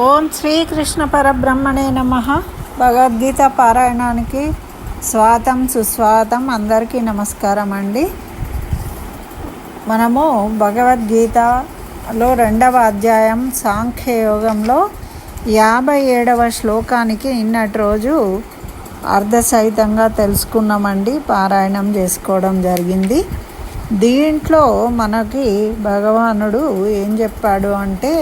ఓం శ్రీకృష్ణ పరబ్రహ్మణే నమః. భగవద్గీత పారాయణానికి స్వాగతం సుస్వాగతం. అందరికీ నమస్కారం అండి. మనము భగవద్గీతలో 2వ అధ్యాయం సాంఖ్యయోగంలో 57వ శ్లోకానికి నిన్నటి రోజు అర్ధసహితంగా తెలుసుకున్నామండి. పారాయణం చేసుకోవడం జరిగింది. దీంట్లో మనకి భగవానుడు ఏం చెప్పాడు అంటే,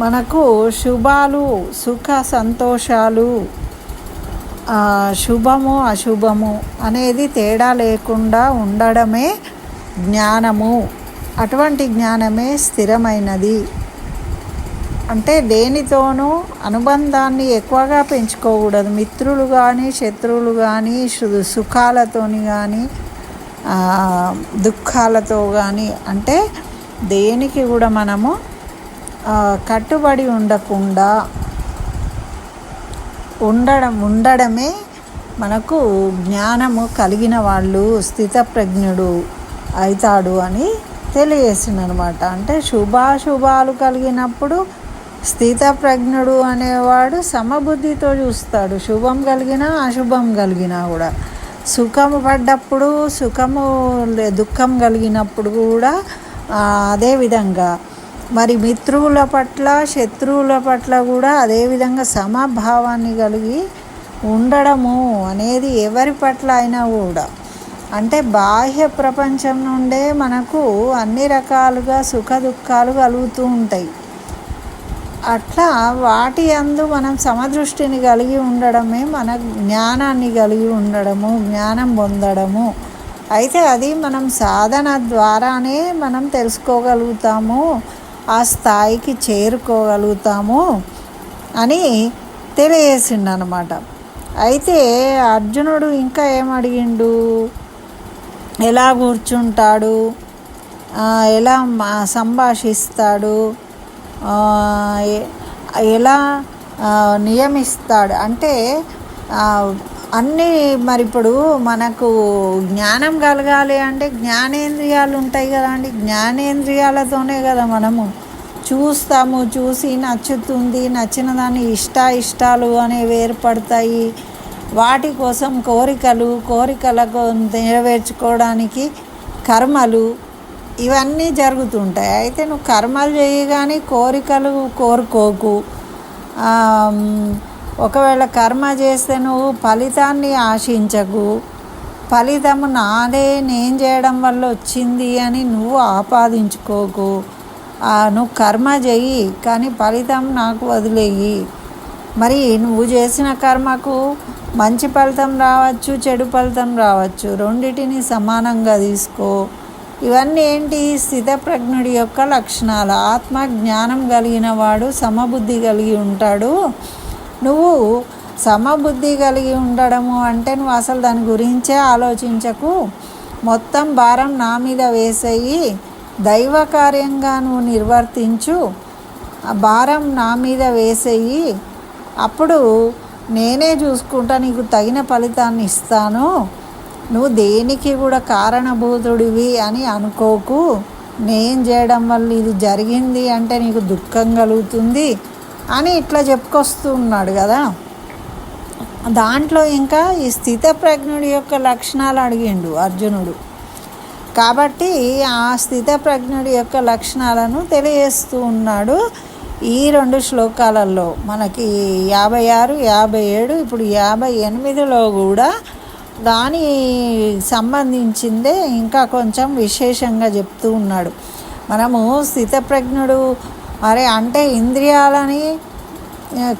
మనకు శుభాలు సుఖ సంతోషాలు, శుభము అశుభము అనేది తేడా లేకుండా ఉండడమే జ్ఞానము. అటువంటి జ్ఞానమే స్థిరమైనది. అంటే దేనితోనూ అనుబంధాన్ని ఎక్కువగా పెంచుకోకూడదు. మిత్రులు కానీ శత్రువులు కానీ సుఖాలతోని కానీ దుఃఖాలతో కానీ, అంటే దేనికి కూడా మనము కట్టుబడి ఉండకుండా ఉండడమే మనకు జ్ఞానము కలిగిన వాళ్ళు స్థితప్రజ్ఞుడు అవుతాడు అని తెలియజేసిందనమాట. అంటే శుభాశుభాలు కలిగినప్పుడు స్థితప్రజ్ఞుడు అనేవాడు సమబుద్ధితో చూస్తాడు. శుభం కలిగినా అశుభం కలిగినా కూడా, సుఖము పడ్డప్పుడు దుఃఖం కలిగినప్పుడు కూడా అదేవిధంగా మరి మిత్రువుల పట్ల శత్రువుల పట్ల కూడా అదేవిధంగా సమభావాన్ని కలిగి ఉండడము అనేది ఎవరి పట్ల అయినా కూడా, అంటే బాహ్య ప్రపంచం నుండే మనకు అన్ని రకాలుగా సుఖ దుఃఖాలు కలుగుతూ ఉంటాయి. అట్లా వాటి యందు మనం సమదృష్టిని కలిగి ఉండడమే మన జ్ఞానాన్ని కలిగి ఉండడము, జ్ఞానం పొందడము. అయితే అది మనం సాధన ద్వారానే మనం తెలుసుకోగలుగుతాము, ఆ స్థాయికి చేరుకోగలుగుతాము అని తెలియజేసిండు అన్నమాట. అయితే అర్జునుడు ఇంకా ఏమడిగిండు, ఎలా కూర్చుంటాడు, ఎలా సంభాషిస్తాడు, ఎలా నియమిస్తాడు అంటే అన్నీ. మరి ఇప్పుడు మనకు జ్ఞానం కలగాలి అంటే జ్ఞానేంద్రియాలు ఉంటాయి కదా అండి. జ్ఞానేంద్రియాలతోనే కదా మనము చూస్తాము, చూసి నచ్చుతుంది, నచ్చిన దాన్ని ఇష్టాలు అనేవి ఏర్పడతాయి. వాటి కోసం కోరికలకు నెరవేర్చుకోవడానికి కర్మలు ఇవన్నీ జరుగుతుంటాయి. అయితే నువ్వు కర్మలు చేయి కానీ కోరికలు కోరుకోకు. ఒకవేళ కర్మ చేస్తే నువ్వు ఫలితాన్ని ఆశించకు. ఫలితము నాదే, నేను చేయడం వల్ల వచ్చింది అని నువ్వు ఆపాదించుకోకు. నువ్వు కర్మ చెయ్యి కానీ ఫలితం నాకు వదిలేయి. మరి నువ్వు చేసిన కర్మకు మంచి ఫలితం రావచ్చు, చెడు ఫలితం రావచ్చు. రెండిటిని సమానంగా తీసుకో. ఇవన్నీ ఏంటి? స్థితప్రజ్ఞుడి యొక్క లక్షణాలు. ఆత్మ జ్ఞానం కలిగిన వాడు సమబుద్ధి కలిగి ఉంటాడు. నువ్వు సమబుద్ధి కలిగి ఉండడము అంటే నువ్వు అసలు దాని గురించే ఆలోచించకు. మొత్తం భారం నా మీద వేసేయి, దైవ కార్యంగా నువ్వు నిర్వర్తించు. ఆ భారం నా మీద వేసేయి, అప్పుడు నేనే చూసుకుంటా, నీకు తగిన ఫలితాన్ని ఇస్తాను. నువ్వు దేనికి కూడా కారణభూతుడివి అని అనుకోకు. నేను చేయడం వల్ల ఇది జరిగింది అంటే నీకు దుఃఖం కలుగుతుంది అని ఇట్లా చెప్పుకొస్తూ ఉన్నాడు కదా. దాంట్లో ఇంకా ఈ స్థితప్రజ్ఞుడి యొక్క లక్షణాలు అడిగిండు అర్జునుడు. కాబట్టి ఆ స్థితప్రజ్ఞుడి యొక్క లక్షణాలను తెలియజేస్తూ ఉన్నాడు ఈ 2 శ్లోకాలలో. మనకి 56, 57, ఇప్పుడు 58లో కూడా దాని సంబంధించిందే ఇంకా కొంచెం విశేషంగా చెప్తూ ఉన్నాడు. మనము స్థితప్రజ్ఞుడు అంటే ఇంద్రియాలని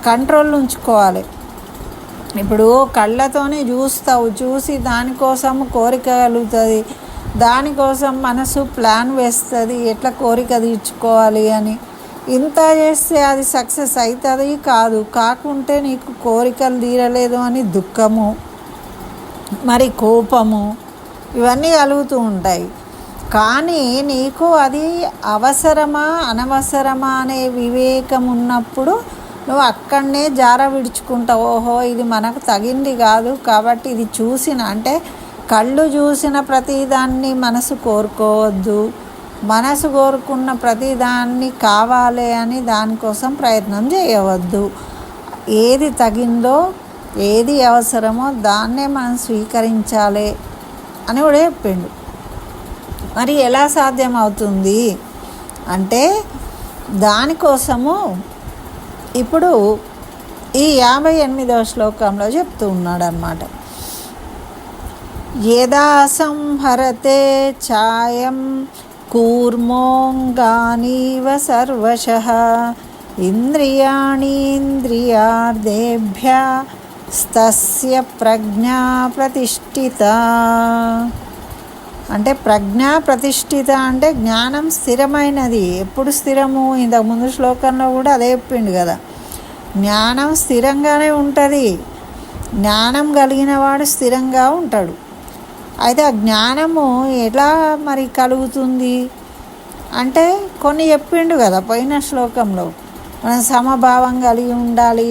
కంట్రోల్ ఉంచుకోవాలి. ఇప్పుడు కళ్ళతోనే చూస్తావు, చూసి దానికోసం కోరిక కలుగుతుంది, దానికోసం మనసు ప్లాన్ వేస్తుంది ఎట్లా కోరిక తీర్చుకోవాలి అని. ఇంత చేస్తే అది సక్సెస్ అవుతుంది కాదు, కాకుంటే నీకు కోరికలు తీరలేదు అని దుఃఖము, మరి కోపము ఇవన్నీ కలుగుతూ ఉంటాయి. కానీ నీకు అది అవసరమా అనవసరమా అనే వివేకం ఉన్నప్పుడు నువ్వు అక్కడనే జార విడుచుకుంటావు. ఓహో ఇది మనకు తగింది కాదు కాబట్టి ఇది చూసిన, అంటే కళ్ళు చూసిన ప్రతిదాన్ని మనసు కోరుకోవద్దు, మనసు కోరుకున్న ప్రతిదాన్ని కావాలి అని దానికోసం ప్రయత్నం చేయవద్దు. ఏది తగిందో, ఏది అవసరమో దాన్నే మనం స్వీకరించాలి అని కూడా చెప్పిండు. మరి ఎలా సాధ్యం అవుతుంది అంటే దానికోసము ఇప్పుడు ఈ 58వ శ్లోకంలో చెప్తూ ఉన్నాడు అన్నమాట. యదా సంహరతే ఛాయం కూర్మోంగానీవ సర్వశః ఇంద్రియాణీంద్రియార్థేభ్యः స్తస్య ప్రజ్ఞా ప్రతిష్ఠిత. అంటే ప్రజ్ఞా ప్రతిష్ఠిత అంటే జ్ఞానం స్థిరమైనది. ఎప్పుడు స్థిరము? ఇంతకుముందు శ్లోకంలో కూడా అదే చెప్పిండు కదా, జ్ఞానం స్థిరంగానే ఉంటుంది. జ్ఞానం కలిగిన వాడు స్థిరంగా ఉంటాడు. అయితే ఆ జ్ఞానము ఎలా మరి కలుగుతుంది అంటే కొన్ని చెప్పిండు కదా పోయిన శ్లోకంలో. మనం సమభావం కలిగి ఉండాలి,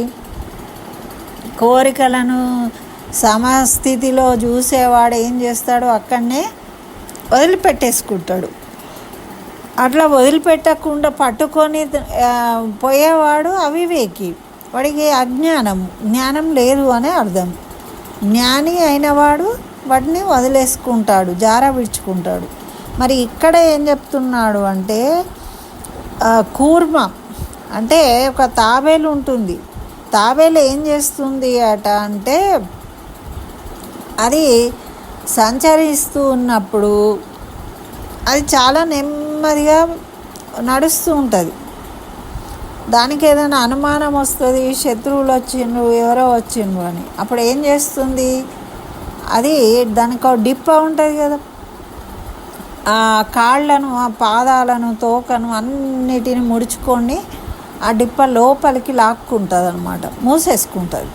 కోరికలను సమస్థితిలో చూసేవాడు ఏం చేస్తాడు, అక్కడనే వదిలిపెట్టేసుకుంటాడు. అట్లా వదిలిపెట్టకుండా పట్టుకొని పోయేవాడు అవివేకి, వాడికి అజ్ఞానం, జ్ఞానం లేదు అనే అర్థం. జ్ఞాని అయినవాడు వాటిని వదిలేసుకుంటాడు, జార విడుచుకుంటాడు. మరి ఇక్కడ ఏం చెప్తున్నాడు అంటే కూర్మ అంటే ఒక తాబేలు ఉంటుంది. తాబేలు ఏం చేస్తుంది అట అంటే అది సంచరిస్తూ ఉన్నప్పుడు అది చాలా నెమ్మదిగా నడుస్తూ ఉంటుంది. దానికి ఏదైనా అనుమానం వస్తుంది, శత్రువులు వచ్చిండ్రు, ఎవరో వచ్చిండ్రు అని. అప్పుడు ఏం చేస్తుంది, అది దానికి ఒక డిప్ప ఉంటుంది కదా, ఆ కాళ్ళను, ఆ పాదాలను, తోకను అన్నిటిని ముడుచుకొని ఆ డిప్ప లోపలికి లాక్కుంటుంది అన్నమాట, మూసేసుకుంటుంది.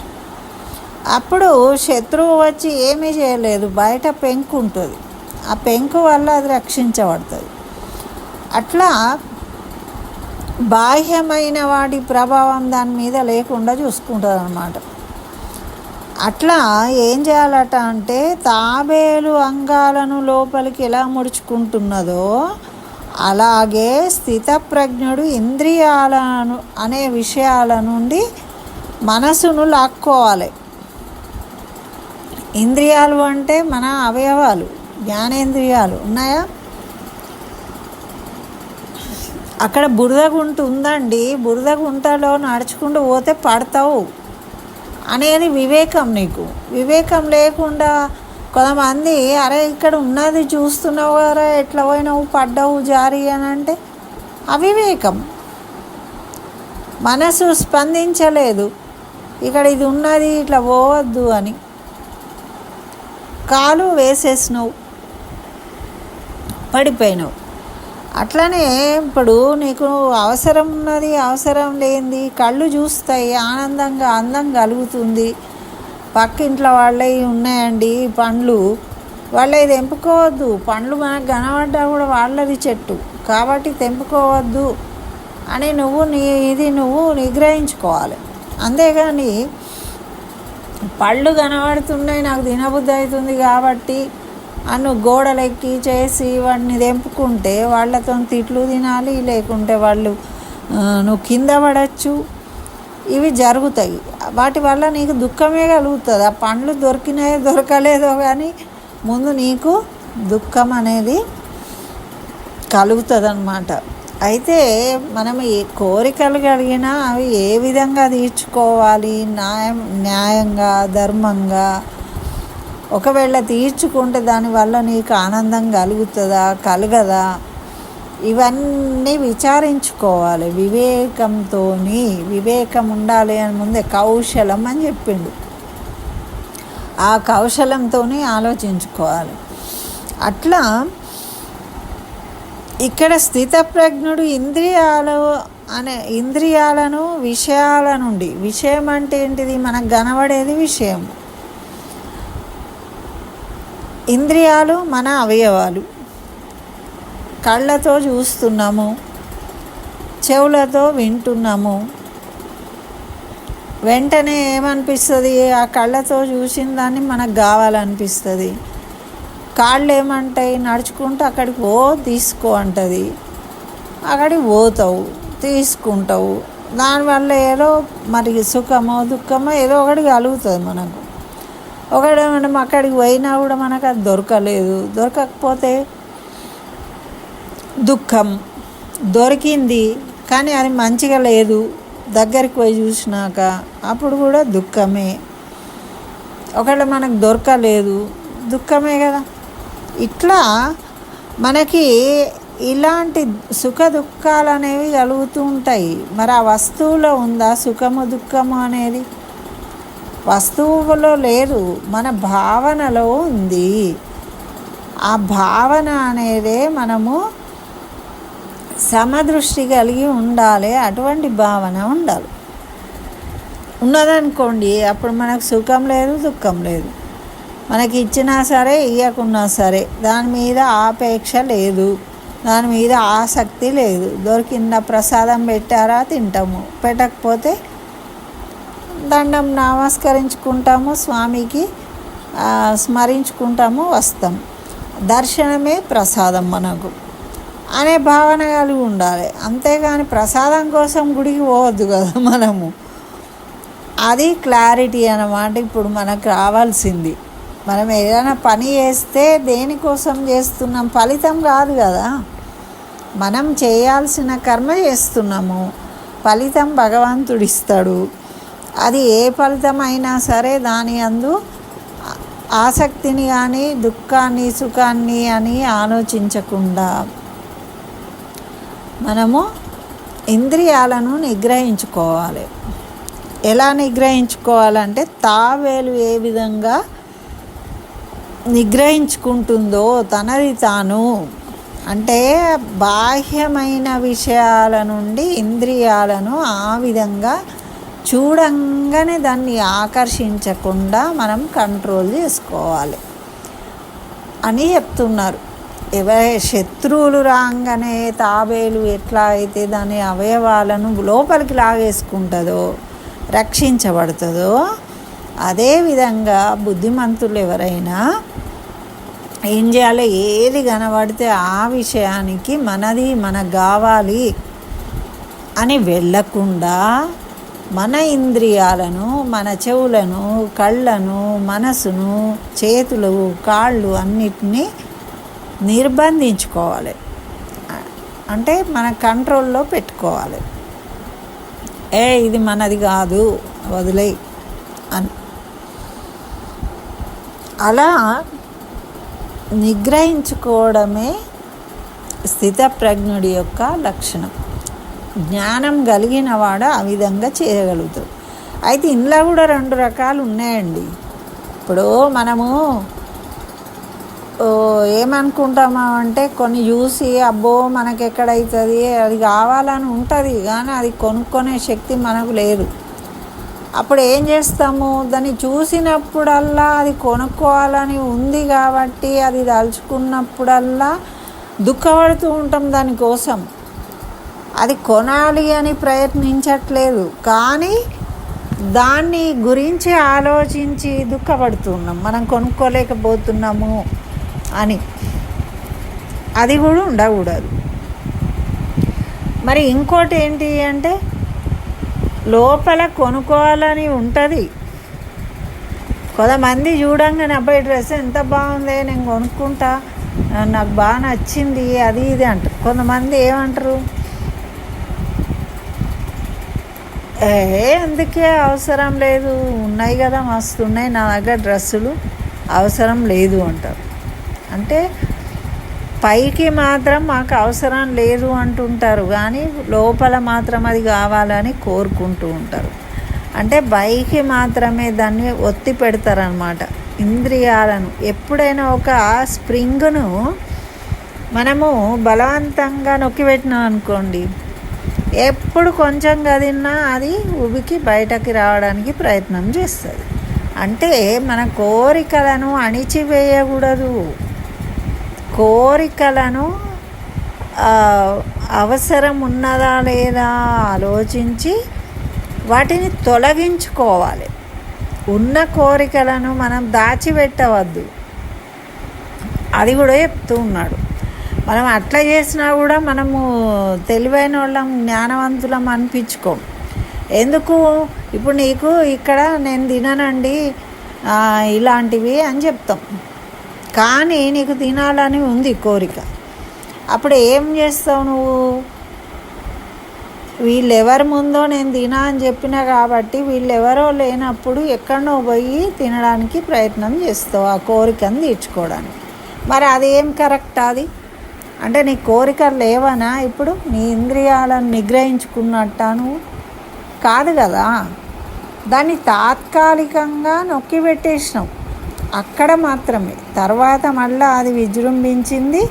అప్పుడు శత్రువు వచ్చి ఏమీ చేయలేదు, బయట పెంకు ఉంటుంది, ఆ పెంకు వల్ల అది రక్షించబడుతుంది. అట్లా బాహ్యమైన వాటి ప్రభావం దాని మీద లేకుండా చూసుకుంటుంది అన్నమాట. అట్లా ఏం చేయాలట అంటే తాబేలు అంగాలను లోపలికి ఎలా ముడుచుకుంటున్నదో అలాగే స్థితప్రజ్ఞుడు ఇంద్రియాలను అనే విషయాల నుండి మనసును లాక్కోవాలి. ఇంద్రియాలు అంటే మన అవయవాలు, జ్ఞానేంద్రియాలు ఉన్నాయా? అక్కడ బురద గుంట ఉందండి, బురద గుంటలో నడుచుకుంటూ పోతే పడతావు అనేది వివేకం. నీకు వివేకం లేకుండా కొంతమంది అరే ఇక్కడ ఉన్నది చూస్తున్నావు కదా, ఎట్లా పోయినావు, పడ్డావు జారి అని అంటే అవివేకం. మనసు స్పందించలేదు, ఇక్కడ ఇది ఉన్నది ఇట్లా పోవద్దు అని కాలు వేసేసినావు, పడిపోయినావు. అట్లనే ఇప్పుడు నీకు అవసరం ఉన్నది, అవసరం లేనిది కళ్ళు చూస్తాయి, ఆనందంగా అందం కలుగుతుంది. పక్కింట్లో వాళ్ళవి ఉన్నాయండి పండ్లు, వాళ్ళవి తెంపుకోవద్దు. పండ్లు మనకు కనబడ్డా కూడా వాళ్ళది చెట్టు కాబట్టి తెంపుకోవద్దు అని నువ్వు నిగ్రహించుకోవాలి. అంతేగాని పళ్ళు కనబడుతున్నాయి నాకు తినబుద్ధి అవుతుంది కాబట్టి అను గోడలెక్కి చేసి వాటిని తెంపుకుంటే వాళ్ళతో తిట్లు తినాలి, లేకుంటే నువ్వు కింద పడచ్చు. ఇవి జరుగుతాయి. వాటి వల్ల నీకు దుఃఖమే కలుగుతుంది. ఆ పండ్లు దొరికినాయో దొరకలేదో కానీ ముందు నీకు దుఃఖం అనేది కలుగుతుంది అన్నమాట. అయితే మనం ఏ కోరికలు కలిగినా అవి ఏ విధంగా తీర్చుకోవాలి, న్యాయంగా, ధర్మంగా. ఒకవేళ తీర్చుకుంటే దానివల్ల నీకు ఆనందం కలుగుతుందా, కలగదా, ఇవన్నీ విచారించుకోవాలి వివేకంతో. వివేకం ఉండాలి అని ముందే కౌశలం అని చెప్పిండు. ఆ కౌశలంతో ఆలోచించుకోవాలి. అట్లా ఇక్కడ స్థితప్రజ్ఞుడు ఇంద్రియాలను విషయాల నుండి, విషయం అంటే ఏంటిది, మనకు కనబడేది విషయం. ఇంద్రియాలు మన అవయవాలు. కళ్ళతో చూస్తున్నాము, చెవులతో వింటున్నాము. వెంటనే ఏమనిపిస్తుంది, ఆ కళ్ళతో చూసిన దాన్ని మనకు కావాలనిపిస్తుంది. కాళ్ళు ఏమంటాయి, నడుచుకుంటూ అక్కడికి తీసుకో అంటుంది, అక్కడికి పోతావు, తీసుకుంటావు. దానివల్ల ఏదో మరి సుఖమో దుఃఖమో ఏదో ఒకటి కలుగుతుంది మనకు. ఒకటి మనం అక్కడికి పోయినా కూడా మనకు అది దొరకలేదు, దొరకకపోతే దుఃఖం. దొరికింది కానీ అది మంచిగా లేదు, దగ్గరికి పోయి చూసినాక అప్పుడు కూడా దుఃఖమే. ఒకవేళ మనకు దొరకలేదు, దుఃఖమే కదా. ఇట్లా మనకి ఇలాంటి సుఖ దుఃఖాలు అనేవి కలుగుతూ ఉంటాయి. మరి ఆ వస్తువులో ఉందా సుఖము దుఃఖము అనేది? వస్తువులో లేదు, మన భావనలో ఉంది. ఆ భావన అనేదే మనము సమదృష్టి కలిగి ఉండాలి. అటువంటి భావన ఉండాలి. ఉన్నదనుకోండి అప్పుడు మనకు సుఖం లేదు, దుఃఖం లేదు. మనకి ఇచ్చినా సరే ఇవ్వకున్నా సరే దాని మీద ఆపేక్ష లేదు, దాని మీద ఆసక్తి లేదు. దొరికిన ప్రసాదం పెట్టారా తింటాము, పెట్టకపోతే దండం నమస్కరించుకుంటాము, స్వామికి స్మరించుకుంటాము, వస్తాం. దర్శనమే ప్రసాదం మనకు అనే భావన కలిగి ఉండాలి. అంతేగాని ప్రసాదం కోసం గుడికి పోవద్దు కదా మనము. అది క్లారిటీ అన్నమాట ఇప్పుడు మనకు రావాల్సింది. మనం ఏదైనా పని చేస్తే దేనికోసం చేస్తున్నాం, ఫలితం కాదు కదా. మనం చేయాల్సిన కర్మ చేస్తున్నాము, ఫలితం భగవంతుడు ఇస్తాడు. అది ఏ ఫలితం అయినా సరే దాని అందు ఆసక్తిని కానీ దుఃఖాన్ని సుఖాన్ని అని ఆలోచించకుండా మనము ఇంద్రియాలను నిగ్రహించుకోవాలి. ఎలా నిగ్రహించుకోవాలంటే తాబేలు ఏ విధంగా నిగ్రహించుకుంటుందో తనది తాను, అంటే బాహ్యమైన విషయాల నుండి ఇంద్రియాలను ఆ విధంగా చూడంగానే దాన్ని ఆకర్షించకుండా మనం కంట్రోల్ చేసుకోవాలి అని చెప్తున్నారు. శత్రువులు రాగానే తాబేలు ఎట్లా అయితే దాని అవయవాలను లోపలికి లాగేసుకుంటుందో, రక్షించబడుతుందో, అదేవిధంగా బుద్ధిమంతులు ఎవరైనా ఏం చేయాలి, ఏది కనబడితే ఆ విషయానికి మనకు కావాలి అని వెళ్ళకుండా మన ఇంద్రియాలను, మన చెవులను, కళ్ళను, మనసును, చేతులు, కాళ్ళు అన్నిటినీ నిర్బంధించుకోవాలి. అంటే మన కంట్రోల్లో పెట్టుకోవాలి. ఇది మనది కాదు, వదిలేయి అని. అలా నిగ్రహించుకోవడమే స్థితప్రజ్ఞుడి యొక్క లక్షణం. జ్ఞానం కలిగిన వాడు ఆ విధంగా చేయగలుగుతాడు. అయితే ఇందులో కూడా 2 రకాలు ఉన్నాయండి. ఇప్పుడు మనము ఏమనుకుంటామా అంటే కొన్ని చూసి అబ్బో మనకి ఎక్కడవుతుంది, అది కావాలని ఉంటుంది కానీ అది కొనుక్కునే శక్తి మనకు లేదు. అప్పుడు ఏం చేస్తాము, దాన్ని చూసినప్పుడల్లా అది కొనుక్కోవాలని ఉంది కాబట్టి అది తలుచుకున్నప్పుడల్లా దుఃఖపడుతూ ఉంటాం దానికోసం. అది కొనాలి అని ప్రయత్నించట్లేదు కానీ దాన్ని గురించి ఆలోచించి దుఃఖపడుతున్నాం, మనం కొనుక్కోలేకపోతున్నాము అని. అది కూడా ఉండకూడదు. మరి ఇంకోటి ఏంటి అంటే లోపల కొనుక్కోవాలని ఉంటుంది. కొంతమంది చూడంగానే అబ్బాయి డ్రెస్ ఎంత బాగుంది, నేను కొనుక్కుంటా, నాకు బాగా నచ్చింది, అది ఇది అంటారు. కొంతమంది ఏమంటారు, అందుకే అవసరం లేదు, ఉన్నాయి కదా మస్తు ఉన్నాయి నా దగ్గర డ్రెస్సులు, అవసరం లేదు అంటారు. అంటే పైకి మాత్రం మాకు అవసరం లేదు అంటుంటారు కానీ లోపల మాత్రం అది కావాలని కోరుకుంటూ ఉంటారు. అంటే పైకి మాత్రమే దాన్ని ఒత్తి పెడతారనమాట ఇంద్రియాలను. ఎప్పుడైనా ఒక స్ప్రింగ్ను మనము బలవంతంగా నొక్కిపెట్టినాం అనుకోండి, ఎప్పుడు కొంచెం కదిలినా అది ఉబికి బయటకి రావడానికి ప్రయత్నం చేస్తుంది. అంటే మన కోరికలను అణిచివేయకూడదు. కోరికలను అవసరం ఉన్నదా లేదా ఆలోచించి వాటిని తొలగించుకోవాలి. ఉన్న కోరికలను మనం దాచిపెట్టవద్దు. అది కూడా చెప్తూ ఉన్నాడు. మనం అట్లా చేసినా కూడా మనము తెలివైన వాళ్ళం, జ్ఞానవంతులం అనిపించుకోం. ఎందుకు? ఇప్పుడు నీకు ఇక్కడ నేను తిననండి ఇలాంటివి అని చెప్తాం, కానీ నీకు తినాలని ఉంది కోరిక. అప్పుడు ఏం చేస్తావు నువ్వు? వీళ్ళెవరి ముందో నేను తినా అని చెప్పినా కాబట్టి వీళ్ళెవరో లేనప్పుడు ఎక్కడనో పోయి తినడానికి ప్రయత్నం చేస్తావు ఆ కోరికను తీర్చుకోవడానికి. మరి అదేం కరెక్ట్? అది అంటే నీ కోరికలు లేవనా? ఇప్పుడు నీ ఇంద్రియాలను నిగ్రహించుకున్నట్ట నువ్వు కాదు కదా. దాన్ని తాత్కాలికంగా నొక్కి పెట్టేసినావు అక్కడ మాత్రమే. తర్వాత మళ్ళీ అది విజృంభించింది,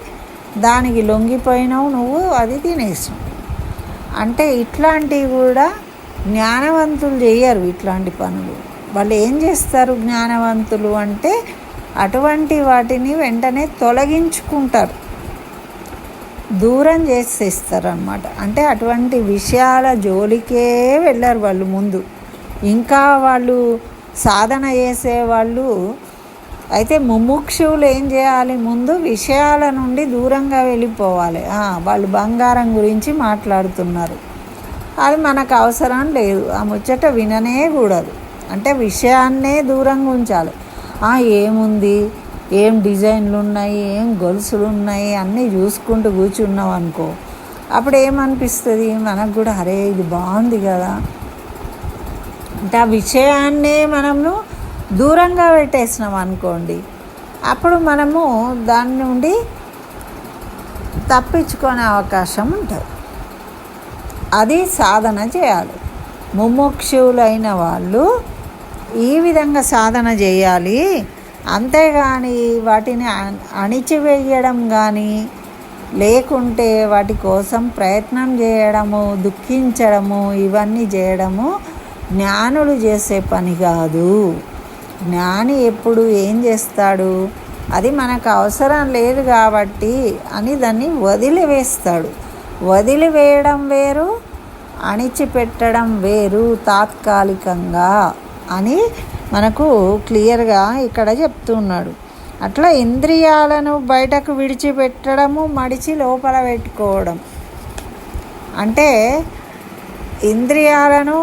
దానికి లొంగిపోయినావు నువ్వు, అది తినేసినావు. అంటే ఇట్లాంటివి కూడా జ్ఞానవంతులు చేయరు ఇట్లాంటి పనులు. వాళ్ళు ఏం చేస్తారు జ్ఞానవంతులు అంటే అటువంటి వాటిని వెంటనే తొలగించుకుంటారు, దూరం చేసేస్తారు అన్నమాట. అంటే అటువంటి విషయాల జోలికే వెళ్ళారు వాళ్ళు ముందు. ఇంకా వాళ్ళు సాధన చేసేవాళ్ళు అయితే ముముక్షువులు ఏం చేయాలి? ముందు విషయాల నుండి దూరంగా వెళ్ళిపోవాలి. వాళ్ళు బంగారం గురించి మాట్లాడుతున్నారు, అది మనకు అవసరం లేదు, ఆ ముచ్చట విననే కూడదు. అంటే విషయాన్నే దూరంగా ఉంచాలి. ఏముంది, ఏం డిజైన్లు ఉన్నాయి, ఏం గొలుసులు ఉన్నాయి, అన్నీ చూసుకుంటూ కూర్చున్నాం అనుకో, అప్పుడు ఏమనిపిస్తుంది మనకు కూడా, అరే ఇది బాగుంది కదా. అంటే ఆ విషయాన్నే మనము దూరంగా పెట్టేసినాం అనుకోండి, అప్పుడు మనము దాని నుండి తప్పించుకునే అవకాశం ఉంటుంది. అది సాధన చేయాలి. ముముక్షులైన వాళ్ళు ఈ విధంగా సాధన చేయాలి. అంతేగాని వాటిని అణిచివేయడం కానీ, లేకుంటే వాటి కోసం ప్రయత్నం చేయడము, దుఃఖించడము, ఇవన్నీ చేయడము జ్ఞానులు చేసే పని కాదు. జ్ఞాని ఎప్పుడు ఏం చేస్తాడు? అది మనకు అవసరం లేదు కాబట్టి అని దాన్ని వదిలివేస్తాడు. వదిలివేయడం వేరు, అణిచిపెట్టడం వేరు తాత్కాలికంగా అని మనకు క్లియర్గా ఇక్కడ చెప్తున్నాడు. అట్లా ఇంద్రియాలను బయటకు విడిచిపెట్టడము, మడిచి లోపల పెట్టుకోవడం. అంటే ఇంద్రియాలను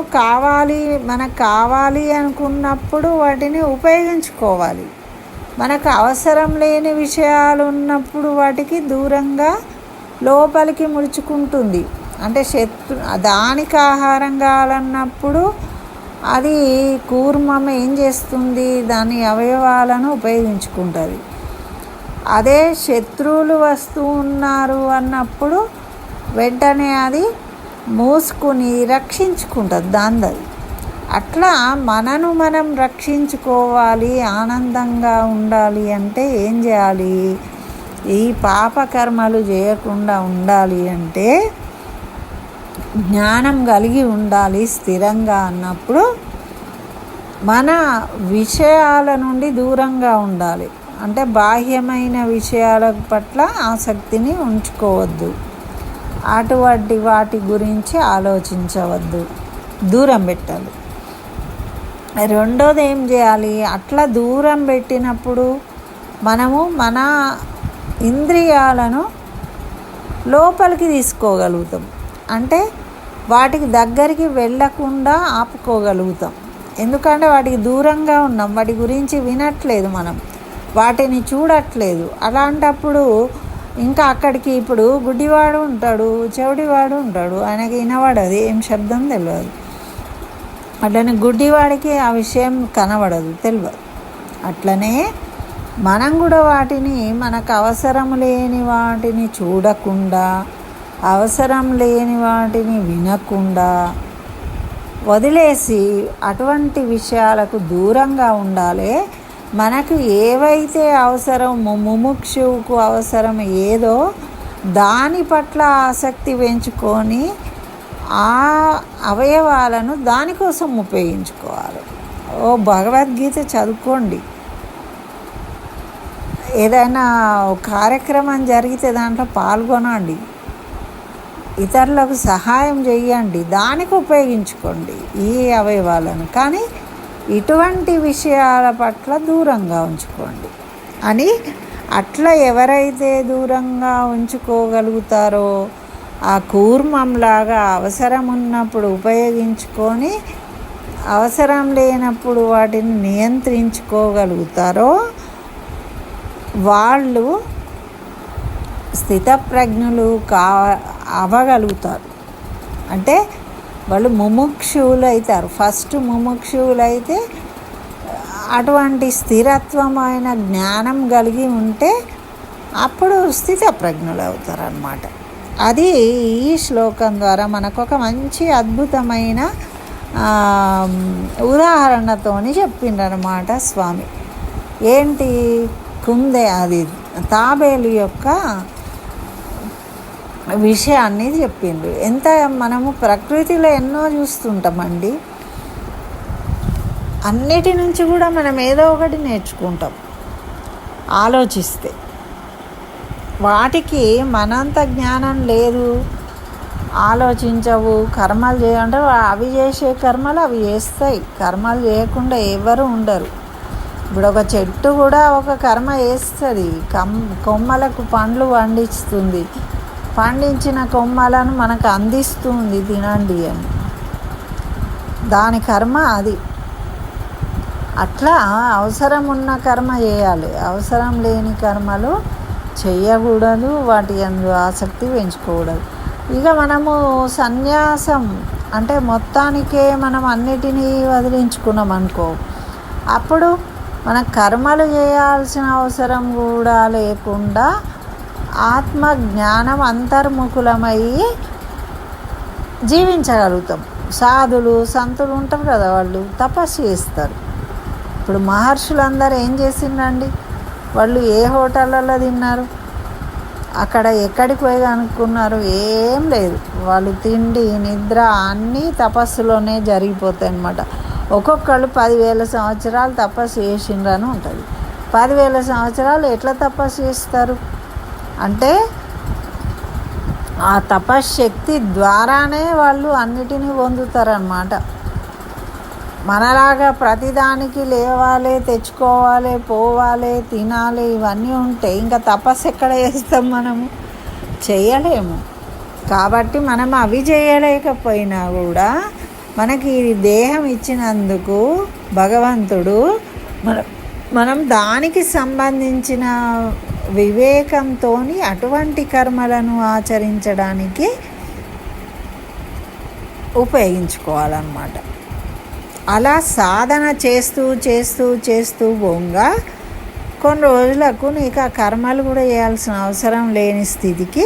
మనకు కావాలి అనుకున్నప్పుడు వాటిని ఉపయోగించుకోవాలి. మనకు అవసరం లేని విషయాలు ఉన్నప్పుడు వాటికి దూరంగా లోపలికి ముడుచుకుంటుంది. అంటే దానికి ఆహారం కావాలన్నప్పుడు అది కూర్మం ఏం చేస్తుంది? దాని అవయవాలను ఉపయోగించుకుంటుంది. అదే శత్రువులు వస్తూ ఉన్నారు అన్నప్పుడు వెంటనే అది మూసుకుని రక్షించుకుంటుంది దాన్ని. అట్లా మనను మనం రక్షించుకోవాలి, ఆనందంగా ఉండాలి అంటే ఏం చేయాలి? ఈ పాపకర్మలు చేయకుండా ఉండాలి అంటే జ్ఞానం కలిగి ఉండాలి స్థిరంగా అన్నప్పుడు మన విషయాల నుండి దూరంగా ఉండాలి. అంటే బాహ్యమైన విషయాల పట్ల ఆసక్తిని ఉంచుకోవద్దు, అటువంటి వాటి గురించి ఆలోచించవద్దు, దూరం పెట్టాలి. రెండోది ఏం చేయాలి? అట్లా దూరం పెట్టినప్పుడు మనము మన ఇంద్రియాలను లోపలికి తీసుకోగలుగుతాం. అంటే వాటికి దగ్గరికి వెళ్ళకుండా ఆపుకోగలుగుతాం. ఎందుకంటే వాటికి దూరంగా ఉన్నాం, వాటి గురించి వినట్లేదు, మనం వాటిని చూడట్లేదు. అలాంటప్పుడు ఇంకా అక్కడికి ఇప్పుడు గుడ్డివాడు ఉంటాడు, చెవిటివాడు ఉంటాడు, ఆయనకి వినబడదు, ఏం శబ్దం తెలియదు. అట్లనే గుడ్డివాడికి ఆ విషయం కనబడదు, తెలియదు. అట్లనే మనం కూడా వాటిని, మనకు అవసరం లేని వాటిని చూడకుండా, అవసరం లేని వాటిని వినకుండా వదిలేసి అటువంటి విషయాలకు దూరంగా ఉండాలి. మనకు ఏవైతే అవసరం, ముముక్షువుకు అవసరం ఏదో దాని పట్ల ఆసక్తి పెంచుకొని ఆ అవయవాలను దానికోసం ఉపయోగించుకోవాలి. భగవద్గీత చదువుకోండి, ఏదైనా కార్యక్రమం జరిగితే దాంట్లో పాల్గొనండి, ఇతరులకు సహాయం చేయండి, దానికి ఉపయోగించుకోండి ఈ అవయవాలను. కానీ ఇటువంటి విషయాల పట్ల దూరంగా ఉంచుకోండి అని అట్లా ఎవరైతే దూరంగా ఉంచుకోగలుగుతారో ఆ కూర్మంలాగా అవసరం ఉన్నప్పుడు ఉపయోగించుకొని అవసరం లేనప్పుడు వాటిని నియంత్రించుకోగలుగుతారో వాళ్ళు స్థితప్రజ్ఞులు అవ్వగలుగుతారు. అంటే వాళ్ళు ముముక్షువులు అవుతారు. ఫస్ట్ ముముక్షువులు అయితే అటువంటి స్థిరత్వమైన జ్ఞానం కలిగి ఉంటే అప్పుడు స్థితప్రజ్ఞులు అవుతారు అన్నమాట. అది ఈ శ్లోకం ద్వారా మనకు ఒక మంచి అద్భుతమైన ఉదాహరణతోని చెప్పిండనమాట స్వామి. ఏంటి కుందే అది తాబేలు యొక్క విషయాన్ని చెప్పిండ్రు. ఎంత మనము ప్రకృతిలో ఎన్నో చూస్తుంటామండి. అన్నిటి నుంచి కూడా మనం ఏదో ఒకటి నేర్చుకుంటాం ఆలోచిస్తే. వాటికి మనంత జ్ఞానం లేదు, ఆలోచించవు, కర్మలు చేయంటే అవి చేసే కర్మలు అవి చేస్తాయి. కర్మలు చేయకుండా ఎవరు ఉండరు. ఇప్పుడు ఒక చెట్టు కూడా ఒక కర్మ చేస్తుంది. కొమ్మలకు పండ్లు పండిస్తుంది, పండించిన కొమ్మలను మనకు అందిస్తుంది తినండి అని. దాని కర్మ అది. అట్లా అవసరం ఉన్న కర్మ చేయాలి, అవసరం లేని కర్మలు చేయకూడదు, వాటి అందు ఆసక్తి పెంచుకోకూడదు. ఇక మనము సన్యాసం అంటే మొత్తానికే మనం అన్నిటినీ వదిలించుకున్నాం అనుకో, అప్పుడు మన కర్మలు చేయాల్సిన అవసరం కూడా లేకుండా ఆత్మజ్ఞానం అంతర్ముఖులమయ్యి జీవించగలుగుతాం. సాధులు సంతులు ఉంటారు కదా, వాళ్ళు తపస్సు చేస్తారు. ఇప్పుడు మహర్షులందరూ ఏం చేసిండ్రండి? వాళ్ళు ఏ హోటళ్ళల్లో తిన్నారు, అక్కడ ఎక్కడికి పోయి అనుకున్నారు? ఏం లేదు. వాళ్ళు తిండి నిద్ర అన్నీ తపస్సులోనే జరిగిపోతాయి అన్నమాట. ఒక్కొక్కళ్ళు 10,000 సంవత్సరాలు తపస్సు చేసిండ్రని ఉంటుంది. 10,000 సంవత్సరాలు ఎట్లా తపస్సు చేస్తారు అంటే ఆ తపశ్శక్తి ద్వారానే వాళ్ళు అన్నిటినీ పొందుతారన్నమాట. మనలాగా ప్రతిదానికి లేవాలి, తెచ్చుకోవాలి, పోవాలి, తినాలి ఇవన్నీ ఉంటే ఇంకా తపస్సు ఎక్కడ చేస్తాం? మనము చేయలేము. కాబట్టి మనం అవి చేయలేకపోయినా కూడా మనకి ఈ దేహం ఇచ్చినందుకు భగవంతుడు మనం దానికి సంబంధించిన వివేకంతో అటువంటి కర్మలను ఆచరించడానికి ఉపయోగించుకోవాలన్నమాట. అలా సాధన చేస్తూ చేస్తూ చేస్తూ పోగా కొన్ని రోజులకు నీకు ఆ కర్మలు కూడా చేయాల్సిన అవసరం లేని స్థితికి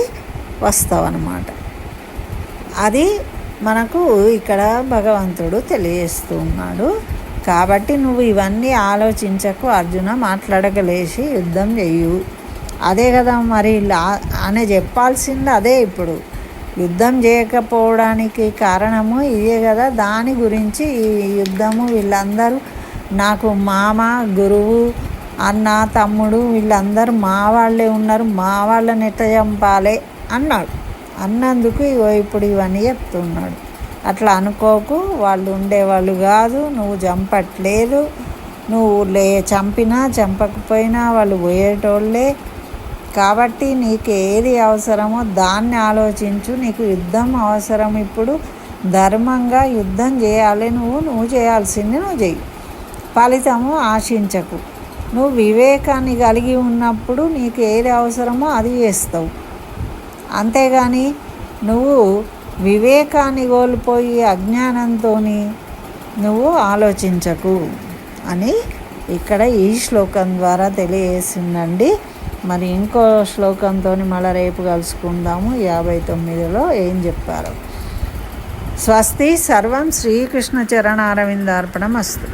వస్తావు అన్నమాట. అది మనకు ఇక్కడ భగవంతుడు తెలియజేస్తూ ఉన్నాడు. కాబట్టి నువ్వు ఇవన్నీ ఆలోచించకు అర్జున, మాట్లాడగలేసి యుద్ధం చెయ్యు. అదే కదా మరి అని చెప్పాల్సింది అదే. ఇప్పుడు యుద్ధం చేయకపోవడానికి కారణము ఇదే కదా. దాని గురించి ఈ యుద్ధము వీళ్ళందరూ నాకు మామ, గురువు, అన్న, తమ్ముడు వీళ్ళందరూ మా వాళ్ళే ఉన్నారు, మా వాళ్ళని ఎట్లా చంపాలి అన్నాడు. అన్నందుకు ఇప్పుడు ఇవన్నీ చెప్తున్నాడు. అట్లా అనుకోకు, వాళ్ళు ఉండేవాళ్ళు కాదు, నువ్వు చంపట్లేదు. నువ్వు చంపినా చంపకపోయినా వాళ్ళు పోయేటోళ్ళే. కాబట్టి నీకు ఏది అవసరమో దాన్ని ఆలోచించు. నీకు యుద్ధం అవసరం, ఇప్పుడు ధర్మంగా యుద్ధం చేయాలి. నువ్వు చేయాల్సింది నువ్వు చెయ్యి, ఫలితము ఆశించకు. నువ్వు వివేకాన్ని కలిగి ఉన్నప్పుడు నీకు ఏది అవసరమో అది చేస్తావు. అంతేగాని నువ్వు వివేకాన్ని కోల్పోయి అజ్ఞానంతో నువ్వు ఆలోచించకు అని ఇక్కడ ఈ శ్లోకం ద్వారా తెలియజేసిందండి. మరి ఇంకో శ్లోకంతో మళ్ళీ రేపు కలుసుకుందాము. 59లో ఏం చెప్పారు. స్వస్తి. సర్వం శ్రీకృష్ణ చరణారవిందార్పణమస్తు.